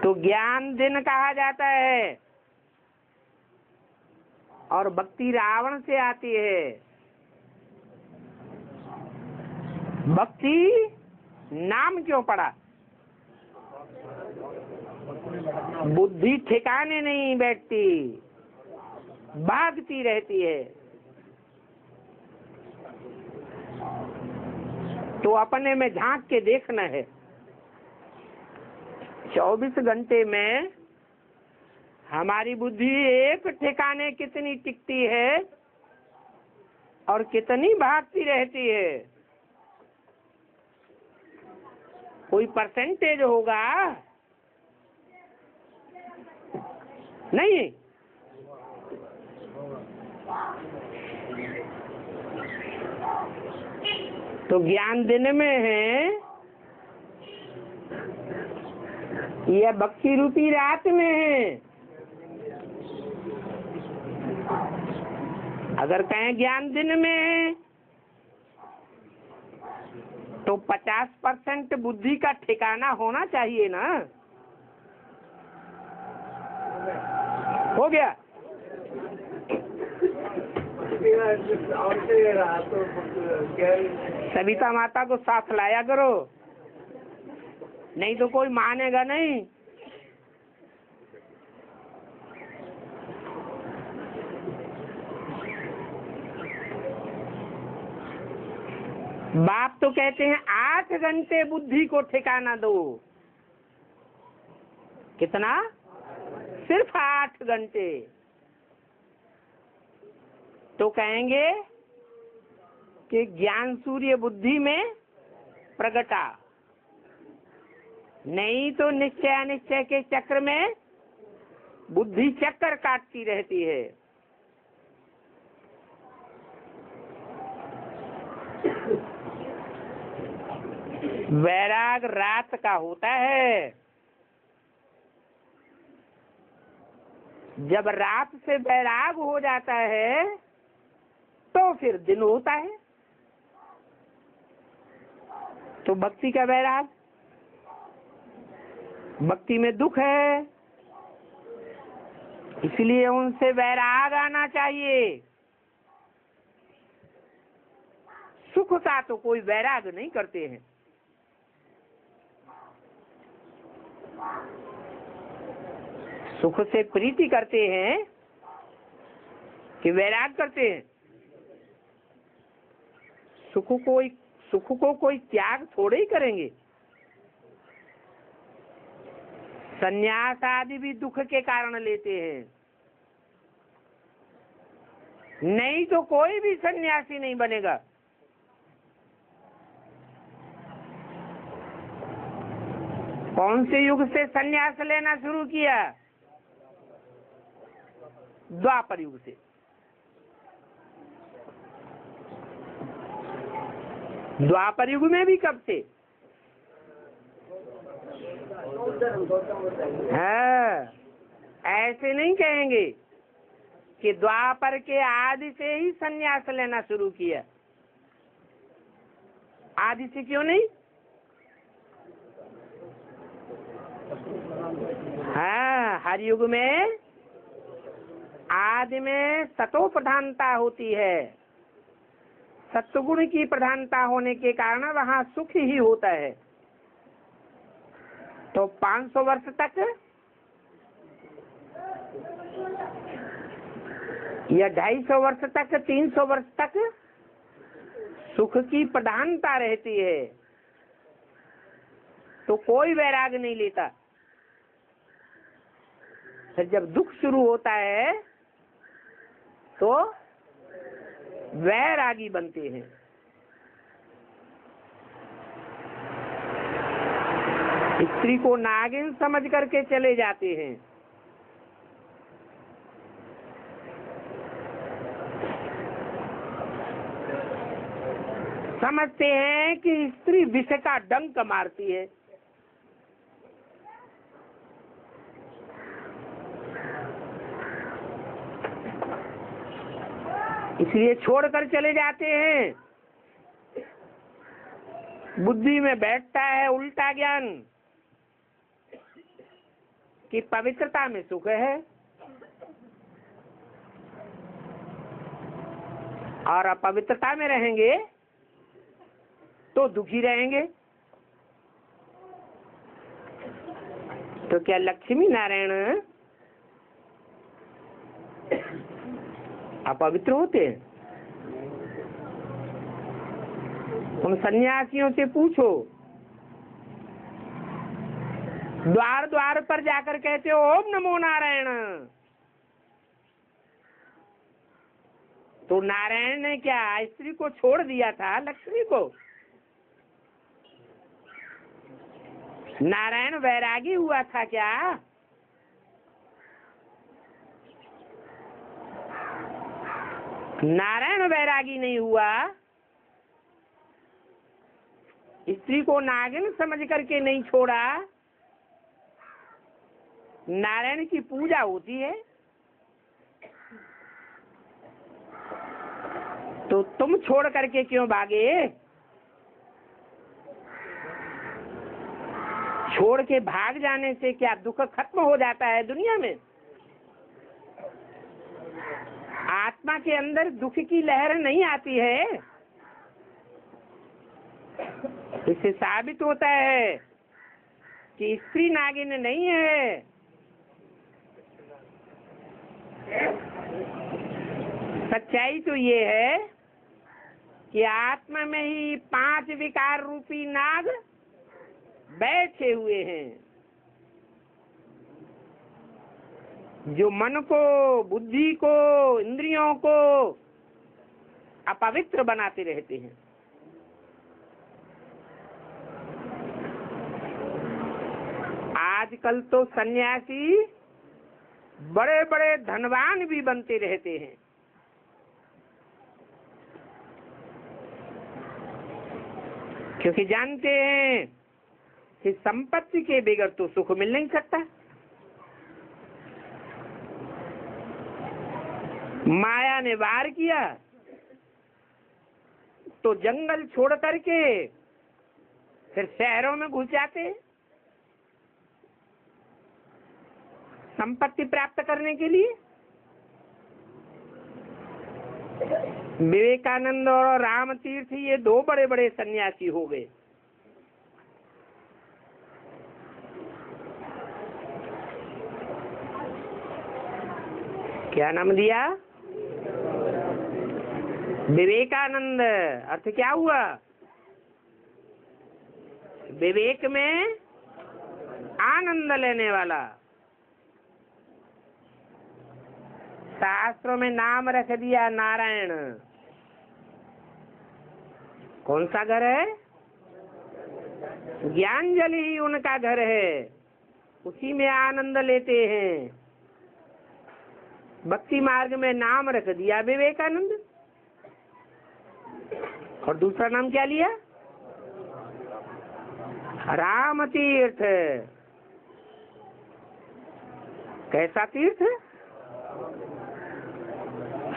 तो ज्ञान दिन कहा जाता है और भक्ति रावण से आती है। भक्ति नाम क्यों पड़ा? बुद्धि ठिकाने नहीं बैठती, भागती रहती है। तो अपने में झांक के देखना है। 24 घंटे में हमारी बुद्धि एक ठिकाने कितनी टिकती है और कितनी भागती रहती है। कोई परसेंटेज होगा? नहीं। तो ज्ञान दिन में है या भक्ति रूपी रात में है? अगर कहें ज्ञान दिन में है तो 50% बुद्धि का ठिकाना होना चाहिए ना। हो गया? सविता माता को साथ लाया करो, नहीं तो कोई मानेगा नहीं। बाप तो कहते हैं 8 घंटे बुद्धि को ठिकाना दो। कितना? सिर्फ 8 घंटे। तो कहेंगे कि ज्ञान सूर्य बुद्धि में प्रगटा, नहीं तो निश्चय अनिश्चय के चक्र में बुद्धि चक्कर काटती रहती है। वैराग रात का होता है। जब रात से वैराग हो जाता है तो फिर दिन होता है। तो भक्ति का वैराग, भक्ति में दुख है, इसलिए उनसे वैराग आना चाहिए। सुख का तो कोई वैराग नहीं करते हैं। सुख से प्रीति करते हैं कि वैराग करते हैं। सुख को कोई त्याग थोड़े ही करेंगे। संन्यास आदि भी दुख के कारण लेते हैं, नहीं तो कोई भी सन्यासी नहीं बनेगा। कौन से युग से सन्यास लेना शुरू किया? द्वापर युग से। द्वापर युग में भी कब से? हाँ, ऐसे नहीं कहेंगे कि द्वापर के आदि से ही सन्यास लेना शुरू किया। आदि से क्यों नहीं? हाँ, हर युग में आदि में सतो प्रधानता होती है। सत्वगुण की प्रधानता होने के कारण वहाँ सुख ही होता है। तो 500 वर्ष तक या 250 वर्ष तक, 300 वर्ष तक सुख की प्रधानता रहती है, तो कोई वैराग नहीं लेता। फिर जब दुख शुरू होता है तो वैरागी बनते हैं। स्त्री को नागिन समझ करके चले जाते हैं। समझते हैं कि स्त्री विष का डंक मारती है। इसलिए छोड़कर चले जाते हैं। बुद्धि में बैठता है उल्टा ज्ञान कि पवित्रता में सुख है और अपवित्रता में रहेंगे तो दुखी रहेंगे। तो क्या लक्ष्मी नारायण अपवित्र होते हैं? उन सन्यासियों से पूछो, द्वार द्वार पर जाकर कहते हो ओम नमो नारायण, तो नारायण ने क्या स्त्री को छोड़ दिया था लक्ष्मी को? नारायण वैरागी हुआ था क्या? नारायण वैरागी नहीं हुआ। स्त्री को नागिन समझ करके नहीं छोड़ा। नारायण की पूजा होती है तो तुम छोड़ करके क्यों भागे? छोड़ के भाग जाने से क्या दुख खत्म हो जाता है दुनिया में? आत्मा के अंदर दुख की लहर नहीं आती है। इससे साबित होता है कि स्त्री नागिन नहीं है। सच्चाई तो ये है कि आत्मा में ही 5 विकार रूपी नाग बैठे हुए हैं, जो मन को, बुद्धि को, इंद्रियों को अपवित्र बनाते रहते हैं। आजकल तो सन्यासी बड़े बड़े धनवान भी बनते रहते हैं। क्योंकि जानते हैं कि संपत्ति के बगैर तो सुख मिल नहीं सकता। माया ने वार किया तो जंगल छोड़ करके फिर शहरों में घुस जाते हैं संपत्ति प्राप्त करने के लिए। विवेकानंद और राम तीर्थ ये दो बड़े बड़े सन्यासी हो गए। क्या नाम दिया? विवेकानंद। अर्थ क्या हुआ? विवेक में आनंद लेने वाला। शास्त्रों में नाम रख दिया नारायण। कौन सा घर है? ज्ञानजलि ही उनका घर है, उसी में आनंद लेते हैं। भक्ति मार्ग में नाम रख दिया विवेकानंद। और दूसरा नाम क्या लिया? राम तीर्थ। कैसा तीर्थ?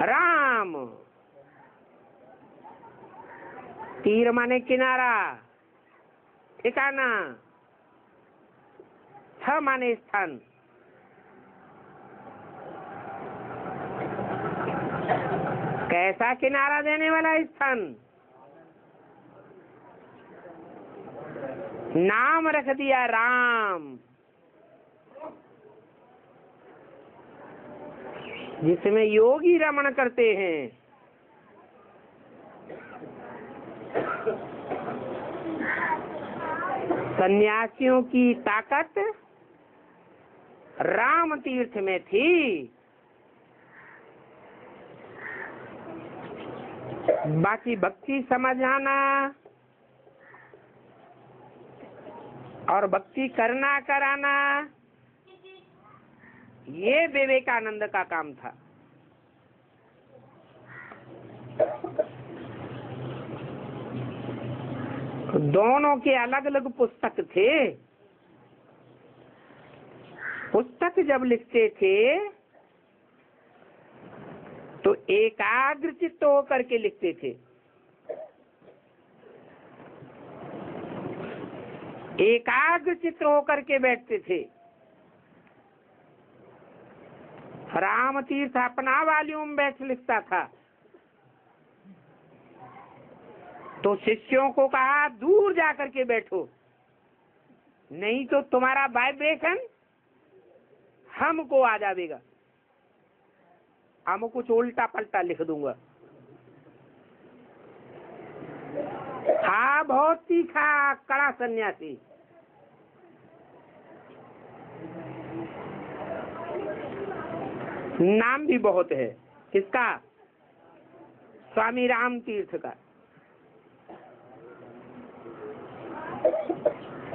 राम। तीर माने किनारा, ठिकाना। छ माने स्थान। कैसा किनारा देने वाला स्थान? नाम रख दिया राम, जिसमें योगी रमण करते हैं। सन्यासियों की ताकत राम तीर्थ में थी। बाकी भक्ति समझाना और भक्ति करना कराना ये विवेकानंद का काम था। दोनों के अलग अलग पुस्तक थे। पुस्तक जब लिखते थे तो एकाग्र चित्त होकर के लिखते थे। एकाग्र चित्त होकर के बैठते थे। राम तीर्थ अपना वॉल्यूम बैठ लिखता था तो शिष्यों को कहा दूर जाकर के बैठो, नहीं तो तुम्हारा वाइब्रेशन हमको आ जाएगा, हम कुछ उल्टा पलटा लिख दूंगा। हाँ, बहुत तीखा कड़ा सन्यासी। नाम भी बहुत है। किसका? स्वामी राम तीर्थ का।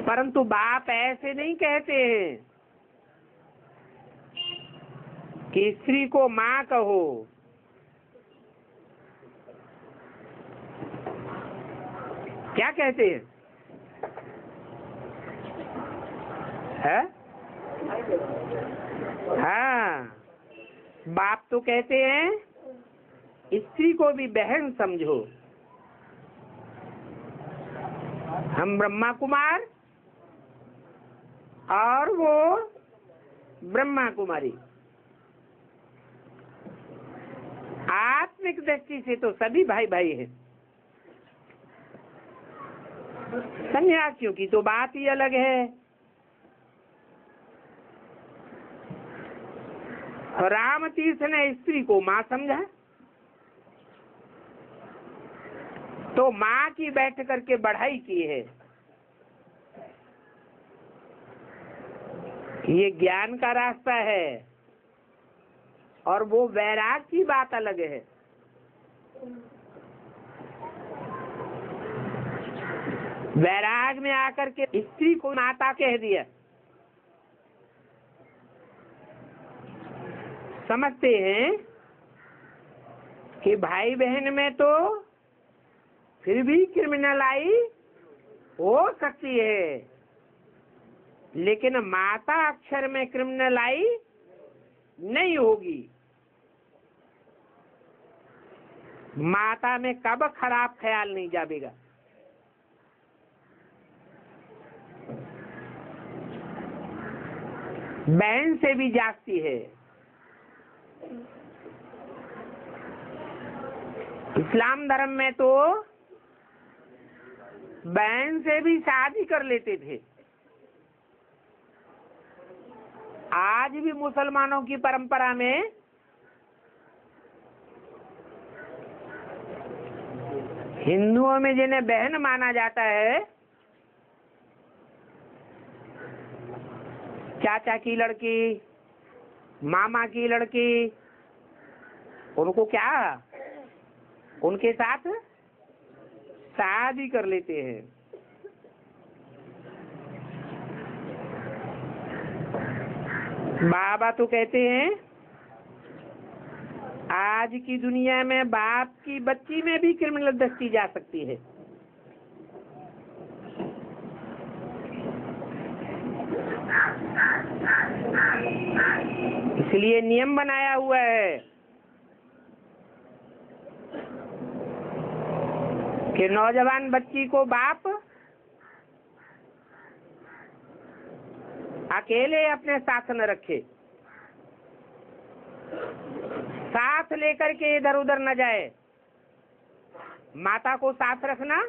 परंतु बाप ऐसे नहीं कहते हैं कि स्त्री को माँ कहो। क्या कहते हैं? है? हाँ, बाप तो कहते हैं स्त्री को भी बहन समझो। हम ब्रह्मा कुमार और वो ब्रह्मा कुमारी। आत्मिक दृष्टि से तो सभी भाई भाई हैं। सन्यासियों की तो बात ही अलग है। राम तीर्थ ने स्त्री को माँ समझा तो माँ की बैठ करके बढ़ाई की है। ये ज्ञान का रास्ता है और वो वैराग की बात अलग है। वैराग में आकर के स्त्री को माता कह दिया। समझते हैं कि भाई बहन में तो फिर भी क्रिमिनल आई हो सकती है, लेकिन माता अक्षर में क्रिमिनल आई नहीं होगी। माता में कब खराब ख्याल नहीं जाएगा। बहन से भी जागती है। इस्लाम धर्म में तो बहन से भी शादी कर लेते थे। आज भी मुसलमानों की परंपरा में हिंदुओं में जिन्हें बहन माना जाता है, चाचा की लड़की, मामा की लड़की, उनको क्या, उनके साथ शादी कर लेते हैं। बाबा तो कहते हैं आज की दुनिया में बाप की बच्ची में भी क्रिमिनल दृष्टि जा सकती है। इसलिए नियम बनाया हुआ है कि नौजवान बच्ची को बाप अकेले अपने साथ न रखे, साथ लेकर के इधर उधर न जाए। माता को साथ रखना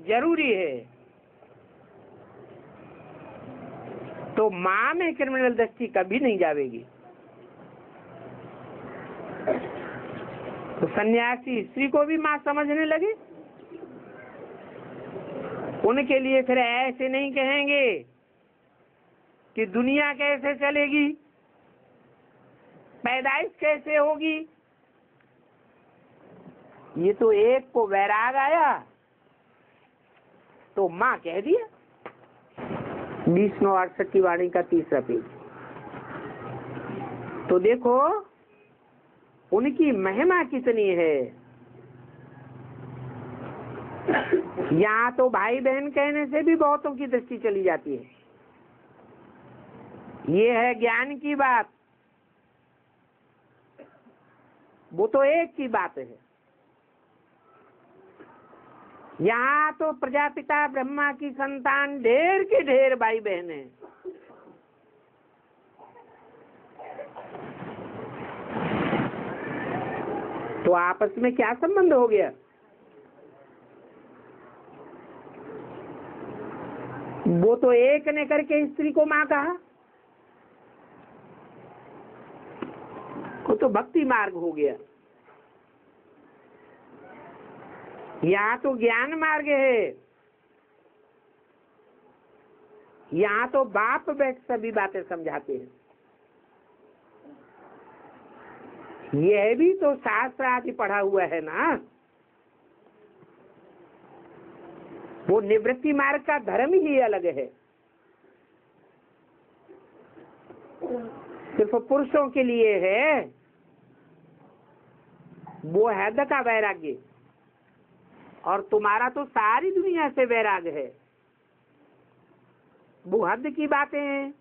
जरूरी है। तो माँ में क्रिमिनल दृष्टि कभी नहीं जाएगी। तो सन्यासी स्त्री को भी माँ समझने लगे। उनके लिए फिर ऐसे नहीं कहेंगे कि दुनिया कैसे चलेगी, पैदाइश कैसे होगी। ये तो एक को वैराग आया तो माँ कह दिया। 20/9/68 की वाणी का 3रा पेज। तो देखो उनकी महिमा कितनी है। यहाँ तो भाई बहन कहने से भी बहुतों की दृष्टि चली जाती है। ये है ज्ञान की बात, वो तो एक की बात है। यहाँ तो प्रजापिता ब्रह्मा की संतान ढेर के ढेर भाई बहन हैं। तो आपस में क्या संबंध हो गया। वो तो एक ने करके स्त्री को माँ कहा, वो तो भक्ति मार्ग हो गया। यहाँ तो ज्ञान मार्ग है। यहाँ तो बाप बैठ सभी बातें समझाते हैं। यह भी तो शास्त्र आदि पढ़ा हुआ है ना। वो निवृत्ति मार्ग का धर्म ही अलग है। सिर्फ पुरुषों के लिए है। वो है हद का वैराग्य, और तुम्हारा तो सारी दुनिया से वैराग है। वो हद की बातें हैं।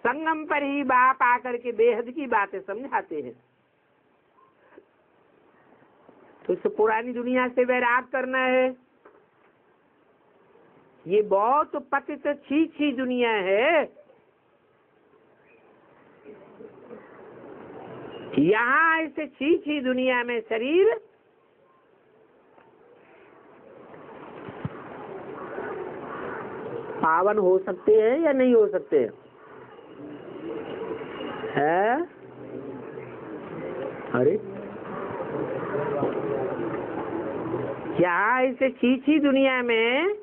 संगम पर ही बाप आकर के बेहद की बातें समझाते हैं। तो इस पुरानी दुनिया से वैराग करना है। ये बहुत पतित छी दुनिया है। यहाँ इस छी दुनिया में शरीर पावन हो सकते हैं या नहीं हो सकते हैं? अरे यहाँ इस छी दुनिया में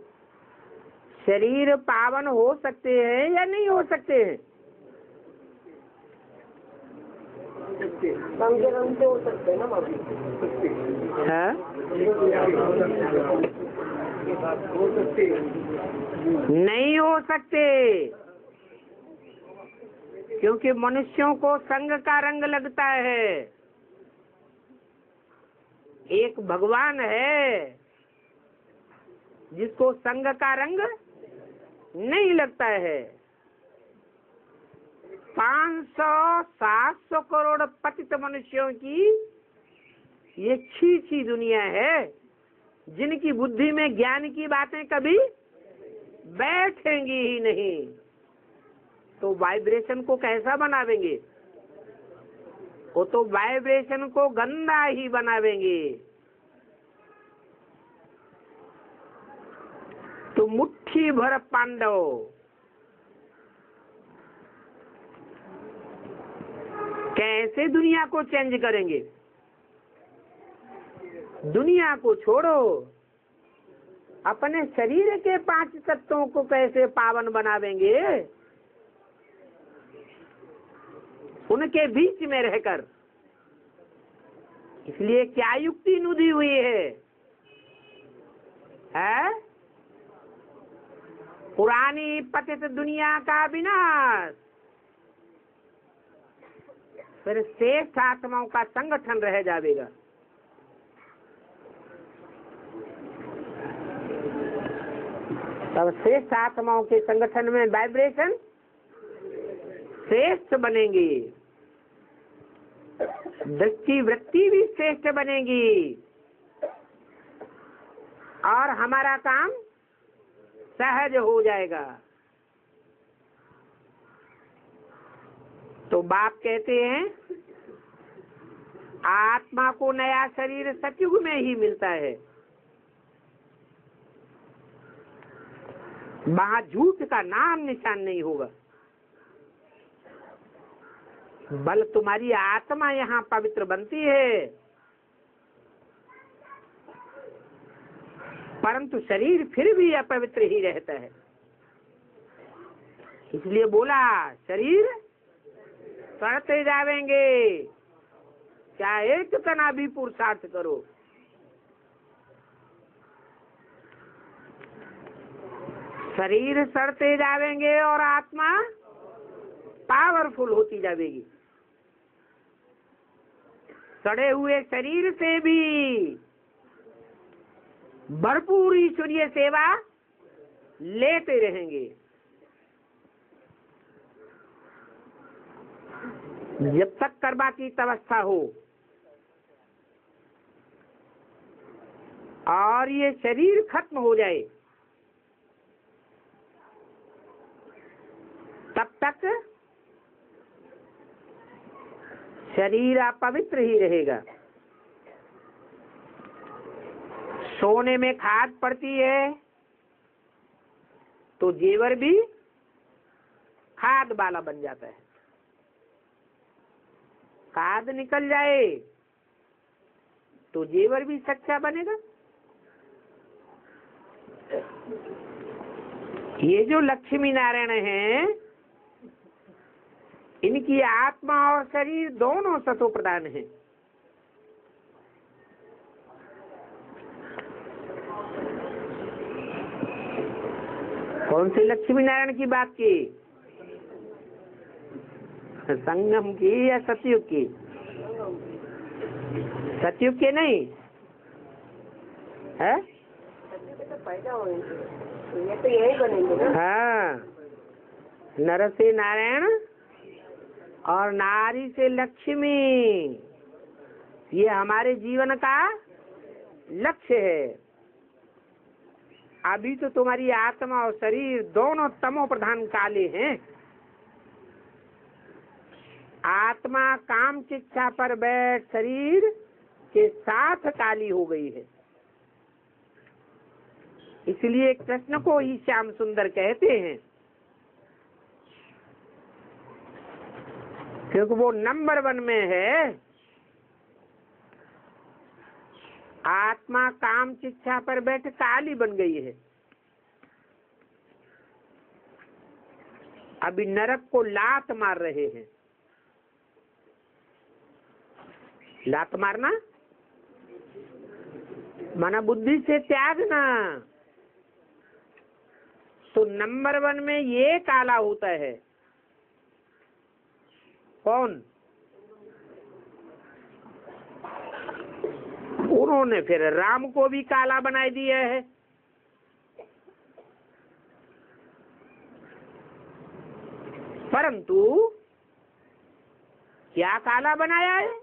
शरीर पावन हो सकते हैं या नहीं हो सकते हैं? रंग से हो सकते हैं ना बाबू। हो सकते नहीं हो सकते, क्योंकि मनुष्यों को संग का रंग लगता है। एक भगवान है जिसको संग का रंग नहीं लगता है। 500-700 करोड़ पतित मनुष्यों की ये छी दुनिया है, जिनकी बुद्धि में ज्ञान की बातें कभी बैठेंगी ही नहीं। तो वाइब्रेशन को कैसा बनावेंगे? वो तो वाइब्रेशन को गंदा ही बनावेंगे। तो मुट्ठी भर पांडव कैसे दुनिया को चेंज करेंगे? दुनिया को छोड़ो, अपने शरीर के 5 तत्वों को कैसे पावन बनावेंगे? उनके बीच में रहकर। इसलिए क्या युक्ति नुदी हुई है? पुरानी पतित दुनिया का विनाश, फिर श्रेष्ठ आत्माओं का संगठन रह जाएगा। तब श्रेष्ठ आत्माओं के संगठन में वाइब्रेशन श्रेष्ठ बनेंगी, दृष्टि वृत्ति भी श्रेष्ठ बनेगी, और हमारा काम सहज हो जाएगा। तो बाप कहते हैं आत्मा को नया शरीर सतयुग में ही मिलता है। वहां झूठ का नाम निशान नहीं होगा। बल तुम्हारी आत्मा यहाँ पवित्र बनती है, परंतु शरीर फिर भी अपवित्र ही रहता है। इसलिए बोला शरीर सड़ते जावेंगे, चाहे कितना भी पुरुषार्थ करो। शरीर सड़ते जावेंगे और आत्मा पावरफुल होती जाएगी। सड़े हुए शरीर से भी भरपूर ईश्वरीय सेवा लेते रहेंगे। जब तक कर्मातीत अवस्था हो और ये शरीर खत्म हो जाए, तब तक शरीर अपवित्र ही रहेगा। सोने में खाद पड़ती है तो जेवर भी खाद वाला बन जाता है। खाद निकल जाए तो जेवर भी सच्चा बनेगा। ये जो लक्ष्मी नारायण हैं, इनकी आत्मा और शरीर दोनों सतो प्रधान हैं। कौन सी लक्ष्मी नारायण की बात की? संगम की या सतयुग की? सतयुग के नहीं है? पैदा होंगे ये तो यही बनेंगे ना। हाँ, नर से नारायण और नारी से लक्ष्मी, ये हमारे जीवन का लक्ष्य है। अभी तो तुम्हारी आत्मा और शरीर दोनों तमो प्रधान काले हैं। आत्मा काम शिक्षा पर बैठ शरीर के साथ काली हो गई है। इसलिए कृष्ण को ही श्याम सुंदर कहते हैं, क्योंकि वो नंबर 1 में है। आत्मा काम शिक्षा पर बैठ काली बन गई है। अभी नरक को लात मार रहे हैं। लात मारना माना बुद्धि से त्यागना। तो नंबर 1 में ये काला होता है। कौन? उन्होंने फिर राम को भी काला बना दिया है। परंतु क्या काला बनाया है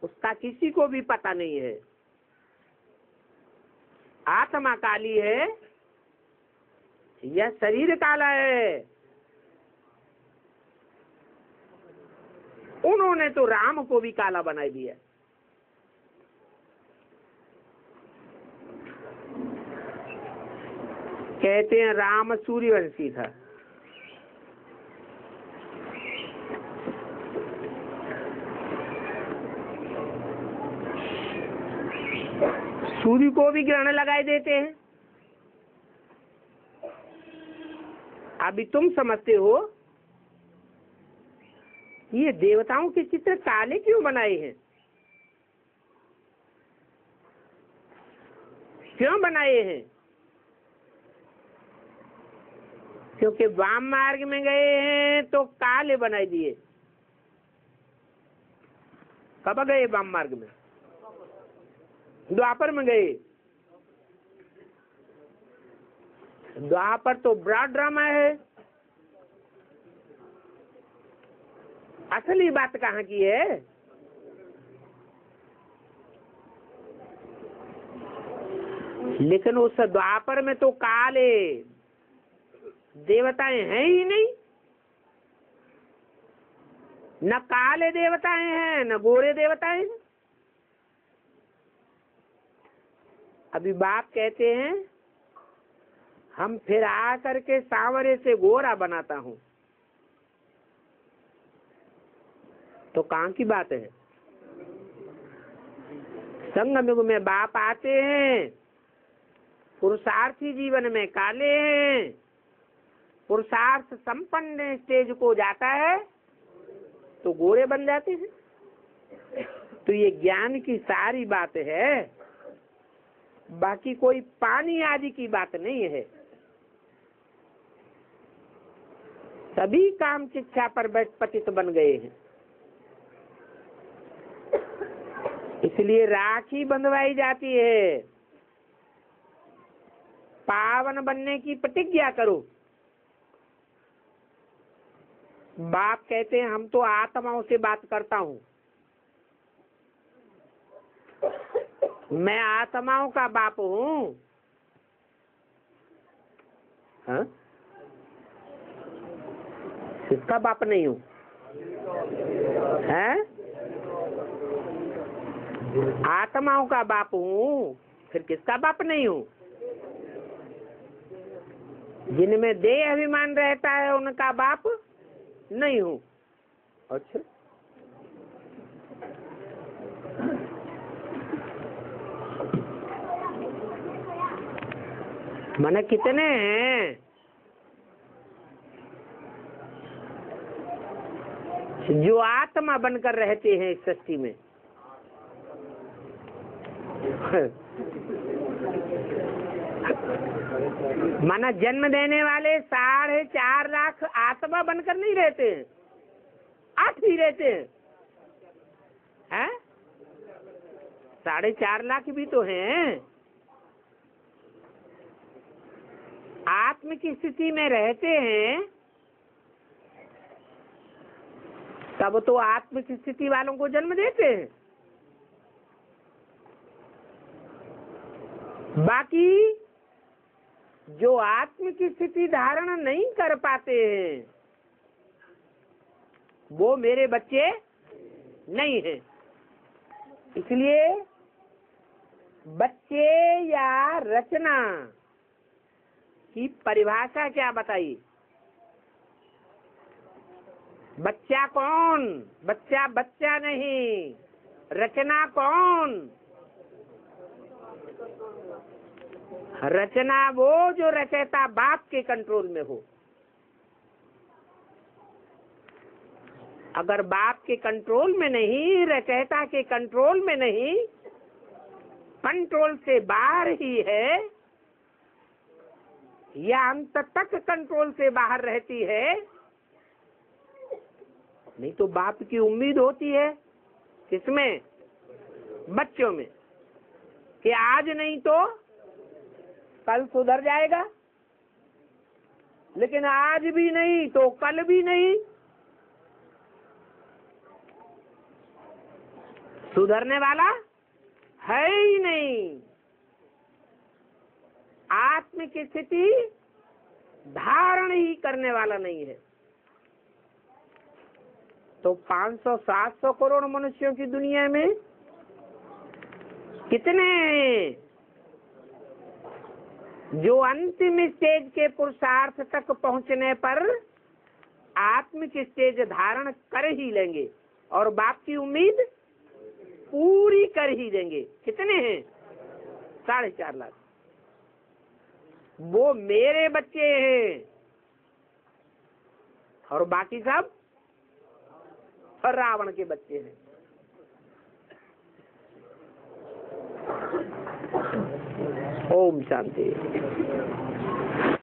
उसका किसी को भी पता नहीं है। आत्मा काली है या शरीर काला है। उन्होंने तो राम को भी काला बना दिया। कहते हैं राम सूर्यवंशी था। सूर्य को भी ग्रहण लगाए देते हैं। अभी तुम समझते हो ये देवताओं के चित्र काले क्यों बनाए हैं? क्यों बनाए हैं? क्योंकि वाम मार्ग में गए हैं तो काले बनाए दिए। कब गए वाम मार्ग में? द्वापर में गए। द्वापर तो बड़ा ड्रामा है। असली बात कहाँ की है? लेकिन उस द्वापर में तो काले देवताएं हैं ही नहीं। न काले देवताएं हैं न गोरे देवताएं हैं। अभी बाप कहते हैं हम फिर आकर के सांवरे से गोरा बनाता हूं, तो कहाँ की बात है? संगम युग में बाप आते हैं, पुरुषार्थी जीवन में काले हैं, पुरुषार्थ संपन्न स्टेज को जाता है तो गोरे बन जाते हैं। तो ये ज्ञान की सारी बात है, बाकी कोई पानी आदि की बात नहीं है। सभी काम शिक्षा पर पतित बन गए हैं। इसलिए राखी बंधवाई जाती है। पावन बनने की प्रतिज्ञा करो। बाप कहते हैं हम तो आत्माओं से बात करता हूँ। मैं आत्माओं का बाप हूँ। हाँ? किसका बाप नहीं हूँ? है? आत्माओं का बाप हूँ, फिर किसका बाप नहीं हूँ? जिनमें देह अभिमान रहता है उनका बाप नहीं हूँ। अच्छा, माने कितने हैं जो आत्मा बनकर रहते हैं इस सृष्टि में? माना जन्म देने वाले 4.5 लाख आत्मा बनकर नहीं रहते हैं, 8 ही रहते हैं। 4.5 लाख भी तो हैं। आत्म की स्थिति में रहते हैं तब तो आत्म की स्थिति वालों को जन्म देते हैं। बाकी जो आत्म की स्थिति धारण नहीं कर पाते हैं वो मेरे बच्चे नहीं हैं। इसलिए बच्चे या रचना की परिभाषा क्या बताइए? बच्चा कौन? बच्चा बच्चा नहीं। रचना कौन? रचना वो जो रचयिता बाप के कंट्रोल में हो। अगर बाप के कंट्रोल में नहीं, रचयिता के कंट्रोल में नहीं, कंट्रोल से बाहर ही है या अंत तक कंट्रोल से बाहर रहती है, नहीं तो बाप की उम्मीद होती है किसमें? बच्चों में, कि आज नहीं तो कल सुधर जाएगा। लेकिन आज भी नहीं तो कल भी नहीं। सुधरने वाला है ही नहीं। आत्मिक स्थिति धारण ही करने वाला नहीं है। तो 500-700 करोड़ मनुष्यों की दुनिया में कितने जो अंतिम स्टेज के पुरुषार्थ तक पहुंचने पर आत्मिक स्टेज धारण कर ही लेंगे और बाप की उम्मीद पूरी कर ही देंगे। कितने हैं? 4.5 लाख। वो मेरे बच्चे हैं और बाकी सब रावण के बच्चे हैं। ओम शांति।